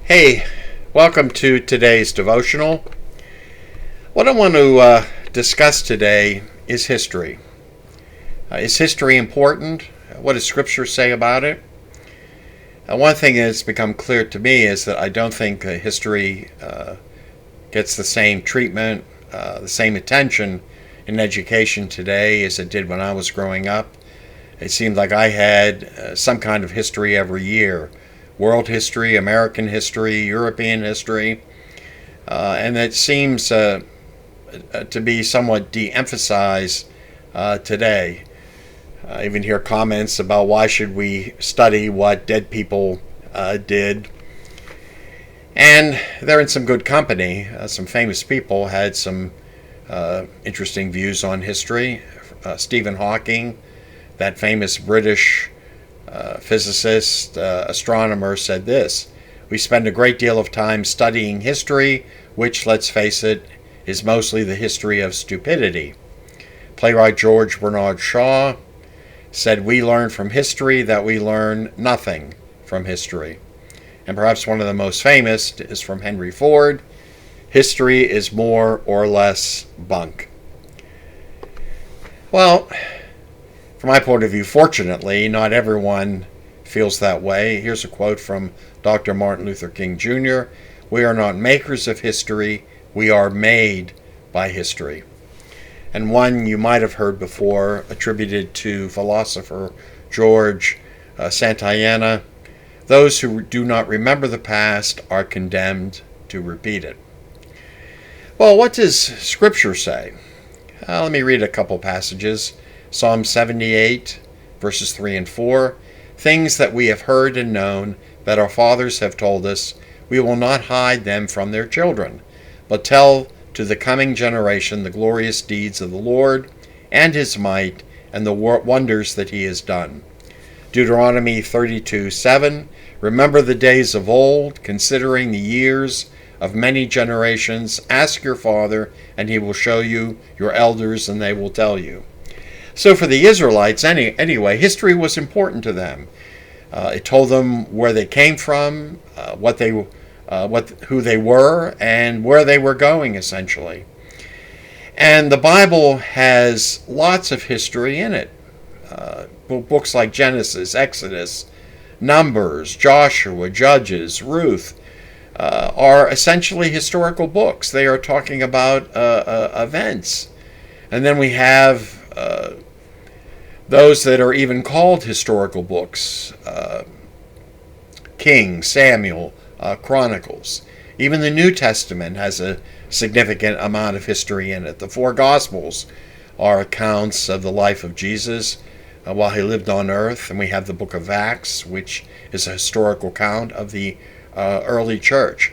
Hey, welcome to today's devotional. What I want to discuss today is history. Is history important? What does Scripture say about it? One thing that's become clear to me is that I don't think history gets the same treatment, the same attention in education today as it did when I was growing up. It seemed like I had some kind of history every year. World history, American history, European history, and it seems to be somewhat de-emphasized today. I even hear comments about why should we study what dead people did. And they're in some good company. Some famous people had some interesting views on history. Stephen Hawking, that famous British physicist, astronomer, said this: "We spend a great deal of time studying history, which, let's face it, is mostly the history of stupidity." Playwright George Bernard Shaw said, "We learn from history that we learn nothing from history." And perhaps one of the most famous is from Henry Ford: "History is more or less bunk." Well, from my point of view, fortunately, not everyone feels that way. Here's a quote from Dr. Martin Luther King Jr.: "We are not makers of history, we are made by history." And one you might have heard before, attributed to philosopher George Santayana: "Those who do not remember the past are condemned to repeat it." Well, what does Scripture say? Let me read a couple passages. Psalm 78, verses 3 and 4. "Things that we have heard and known, that our fathers have told us, we will not hide them from their children, but tell to the coming generation the glorious deeds of the Lord, and his might, and the wonders that he has done." Deuteronomy 32:7. "Remember the days of old, considering the years of many generations. Ask your father, and he will show you, your elders, and they will tell you." So for the Israelites, anyway, history was important to them. It told them where they came from, who they were, and where they were going, essentially. And the Bible has lots of history in it. Books like Genesis, Exodus, Numbers, Joshua, Judges, Ruth are essentially historical books. They are talking about events. And then we have those that are even called historical books: Kings, Samuel, Chronicles. Even the New Testament has a significant amount of history in it. The four Gospels are accounts of the life of Jesus while he lived on earth, and we have the book of Acts, which is a historical account of the early church.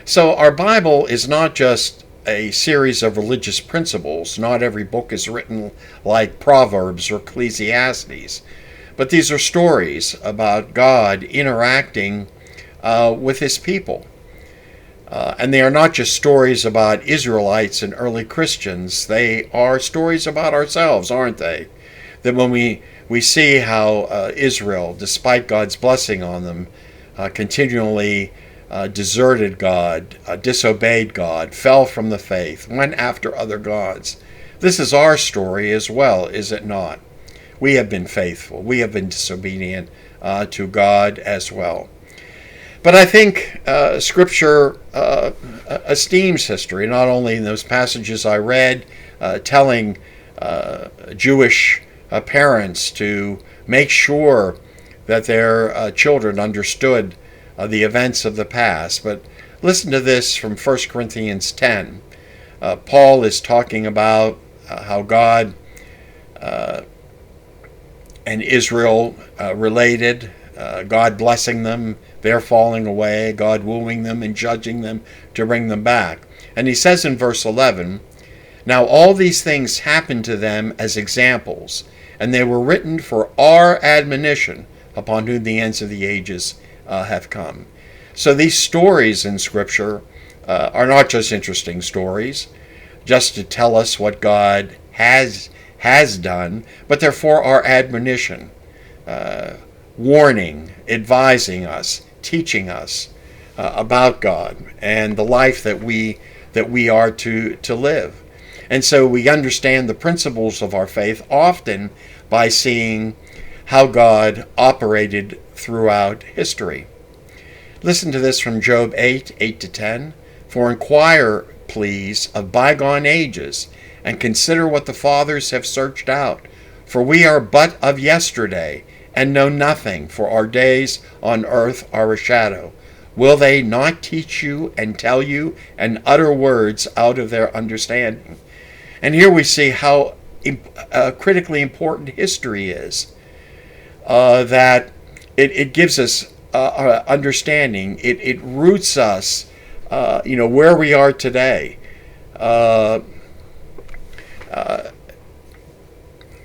So our Bible is not just a series of religious principles. Not every book is written like Proverbs or Ecclesiastes, but these are stories about God interacting with his people. And they are not just stories about Israelites and early Christians. They are stories about ourselves, aren't they? That when we see how Israel, despite God's blessing on them, continually deserted God, disobeyed God, fell from the faith, went after other gods. This is our story as well, is it not? We have been faithful. We have been disobedient to God as well. But I think Scripture esteems history, not only in those passages I read, telling Jewish parents to make sure that their children understood the events of the past. But listen to this from 1 Corinthians 10. Paul is talking about how God and Israel related, God blessing them, they're falling away, God wooing them and judging them to bring them back. And he says in verse 11, "Now all these things happened to them as examples, and they were written for our admonition, upon whom the ends of the ages have come." So these stories in Scripture are not just interesting stories, just to tell us what God has done, but they're for our admonition, warning, advising us, teaching us about God and the life that we are to live. And so we understand the principles of our faith often by seeing how God operated throughout history. Listen to this from Job 8:8-10. For inquire, please, of bygone ages, and consider what the fathers have searched out. For we are but of yesterday, and know nothing, for our days on earth are a shadow. Will they not teach you and tell you and utter words out of their understanding? And here we see how critically important history is. That it gives us understanding. It roots us, where we are today.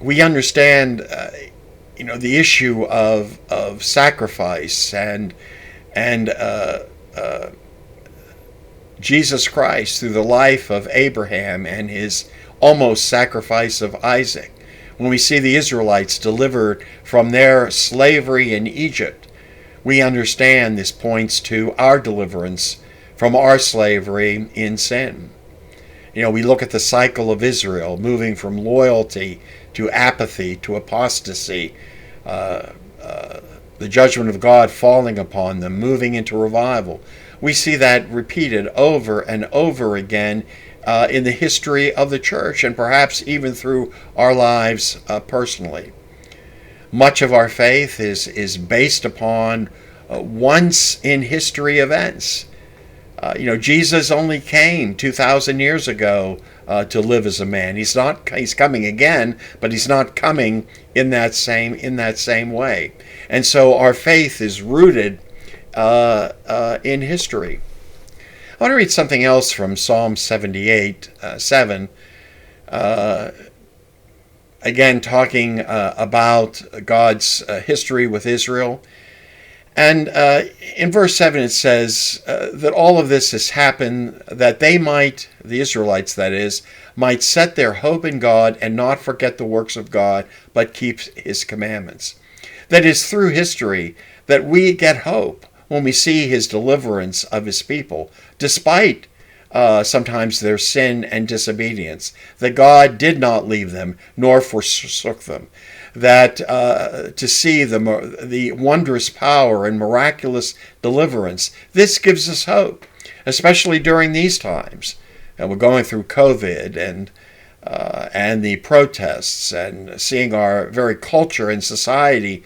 We understand, the issue of sacrifice and Jesus Christ through the life of Abraham and his almost sacrifice of Isaac. When we see the Israelites delivered from their slavery in Egypt, we understand this points to our deliverance from our slavery in sin. We look at the cycle of Israel moving from loyalty to apathy to apostasy, the judgment of God falling upon them, moving into revival. We see that repeated over and over again in the history of the church, and perhaps even through our lives personally. Much of our faith is based upon once in history events. Jesus only came 2,000 years ago to live as a man. He's coming again, but he's not coming in that same way. And so our faith is rooted in history. I want to read something else from Psalm 78:7. Again, talking about God's history with Israel. And in verse 7 it says that all of this has happened that they might, the Israelites that is, might set their hope in God and not forget the works of God, but keep his commandments. That is through history that we get hope when we see his deliverance of his people, despite sometimes their sin and disobedience, that God did not leave them nor forsook them. That to see the wondrous power and miraculous deliverance, this gives us hope, especially during these times. And we're going through COVID and the protests and seeing our very culture and society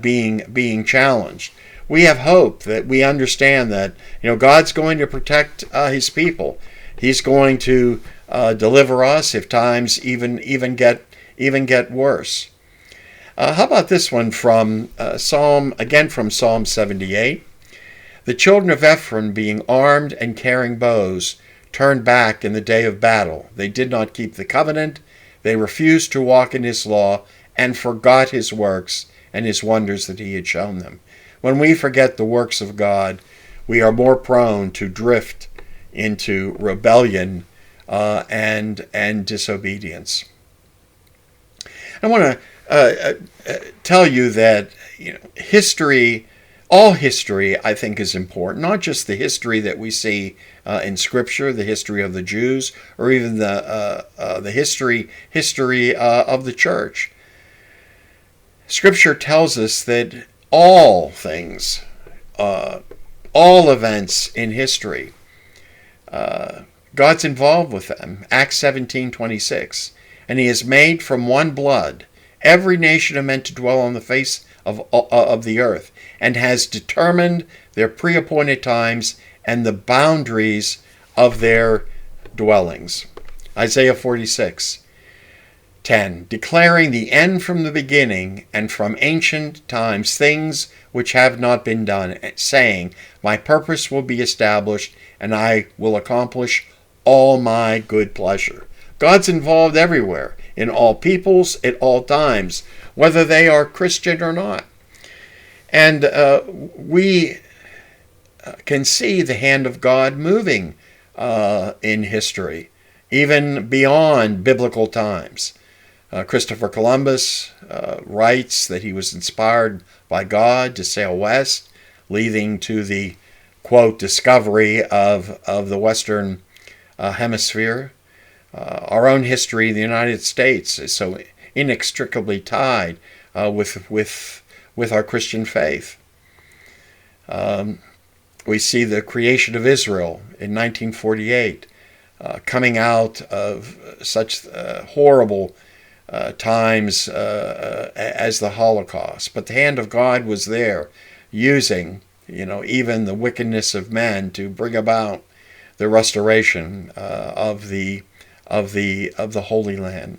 being challenged. We have hope that we understand that God's going to protect his people. He's going to deliver us if times even get worse. How about this one from Psalm 78? The children of Ephraim, being armed and carrying bows, turned back in the day of battle. They did not keep the covenant. They refused to walk in his law and forgot his works and his wonders that he had shown them. When we forget the works of God, we are more prone to drift into rebellion and disobedience. I want to tell you that history, all history, I think, is important. Not just the history that we see in Scripture, the history of the Jews, or even the history of the church. Scripture tells us that all things, all events in history, God's involved with them. Acts 17:26, and he has made from one blood every nation of men to dwell on the face of the earth, and has determined their pre-appointed times and the boundaries of their dwellings. Isaiah 46:10, declaring the end from the beginning and from ancient times things which have not been done, saying, my purpose will be established and I will accomplish all my good pleasure. God's involved everywhere, in all peoples, at all times, whether they are Christian or not. And we can see the hand of God moving in history, even beyond biblical times. Christopher Columbus writes that he was inspired by God to sail west, leading to the quote, discovery of the Western hemisphere. Our own history in the United States is so inextricably tied with our Christian faith. We see the creation of Israel in 1948, coming out of such horrible times as the Holocaust. But the hand of God was there, using, even the wickedness of men to bring about the restoration of the Holy Land.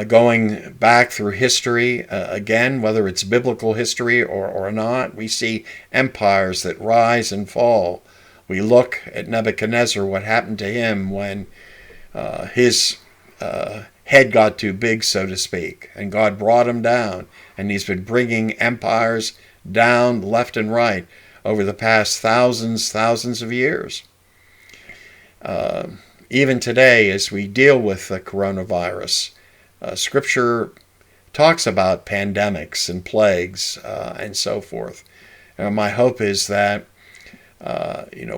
Going back through history, again, whether it's biblical history or not, we see empires that rise and fall. We look at Nebuchadnezzar, what happened to him when his head got too big, so to speak, and God brought him down. And he's been bringing empires down left and right over the past thousands of years. Even today, as we deal with the coronavirus, Scripture talks about pandemics and plagues and so forth. My hope is that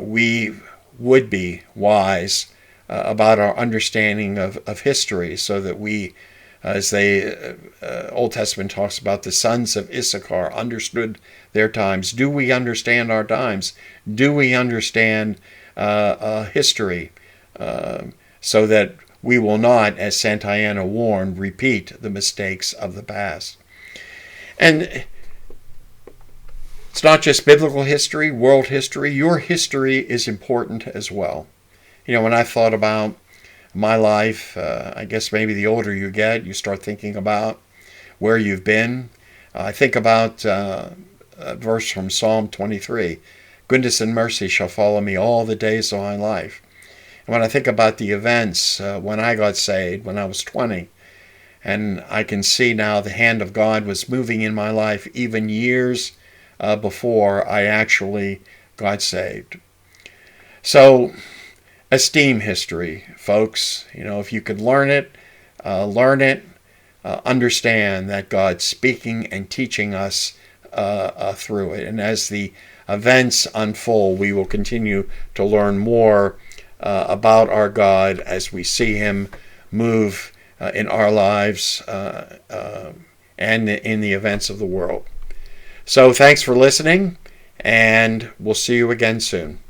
we would be wise about our understanding of history, so that we, as the Old Testament talks about, the sons of Issachar understood their times. Do we understand our times? Do we understand history, so that we will not, as Santayana warned, repeat the mistakes of the past? And it's not just biblical history, world history. Your history is important as well. When I thought about my life, I guess maybe the older you get, you start thinking about where you've been. I think about a verse from Psalm 23, goodness and mercy shall follow me all the days of my life. And when I think about the events when I got saved, when I was 20, and I can see now the hand of God was moving in my life even years before I actually got saved. So, esteem history, folks. If you could learn it, understand that God's speaking and teaching us through it. And as the events unfold, we will continue to learn more about our God as we see Him move in our lives and in the events of the world. So thanks for listening, and we'll see you again soon.